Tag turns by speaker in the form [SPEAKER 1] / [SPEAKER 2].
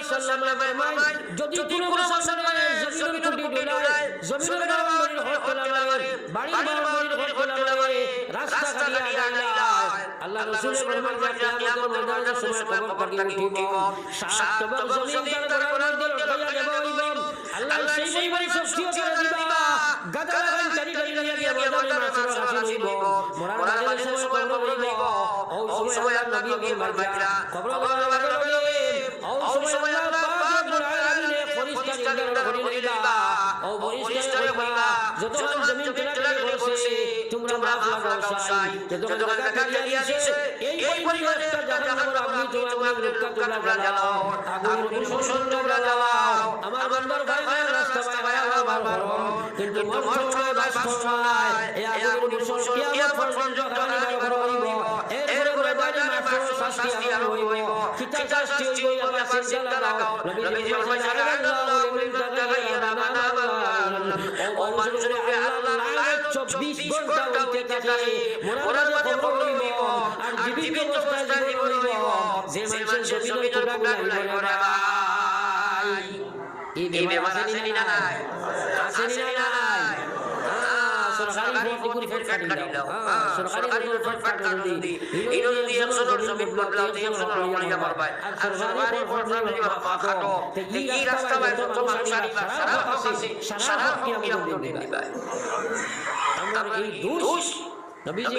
[SPEAKER 1] ওয়াসাল্লাম ফরমায় যদি কোনো মুসলমানের জমিনের খুঁটি ডোলায় জমিনের বাউন্ডারির হক তোলা মারে বাড়ির বাউন্ডারির হক তোলা মারে রাস্তা কাটিয়ে আগায় আল্লাহ রাসূল ফরমান যে কিয়ামতের ময়দানের সময় কবর কাটিয়ে উঠিব সাত কবর জমিন তার গড়ার মধ্যে লটকাইয়া দেব আল্লাহ সেই পরিমাণ শক্তিও করে দিবা গাদা লাগাই চারি চারি লাগিয়া ময়দানে মাছের হাসি হইব মরার বাজারের সময় কবর হইব ও সময় আল্লাহ নবী মাইরা কবর লাগে ও সময় আল্লাহ পাক রব্বুল আলামিনে ফেরেশতা নির্ধারণ করে দিবা ও ফেরেশতা কইবা যতক্ষণ জমিন তেলাতে বসে তোমরা মাফ লাগাও চাই যতক্ষণ জায়গা খালি আছে এই পরিমাণ একটা জাহান্নামের আগুন তোমার রক্ষা তোমরা জ্বালাও আগুনের প্রশংসা জ্বালাও আমার বান্দার ভাই রাস্তা পায় আমার ঘর কিন্তু মন সময় বাস নাই এই আগুনের প্রশংসা কিয়ামত পর্যন্ত খালি ঘর হইব এরপরে বাড়ি মাফ শাস্তি আর হইব কিতা শাস্তি হইব আল্লাহ সিজদা লাগাও নবী বলেছেন আল্লাহু লিমান তাগায়া মানাবা ও মানুষের আল্লাহ লাগায় 24 ঘন্টা হইতে থাকে মরার মাঝে খবর হইব আর জীবিত অবস্থায় জীবন হইব যে মানুষের জমিনে টুকরা হইব না ভাই এই বেমার আসেনি না নাই আসেনি না নাই সরকারি ভোট করে ফেট কাটি দাও সরকারি ভোট ফেট কাটি দি ইনো যদি 100 জমি ব্লক দাও 100 রমণীরা পারবাই আর সরকারি ভোট খাটো এই রাস্তা বাই যত মানুষ আনিবা সারা পাশে সারা ভোট কি আমি দিবাই আমরা এই দোষ নবীজি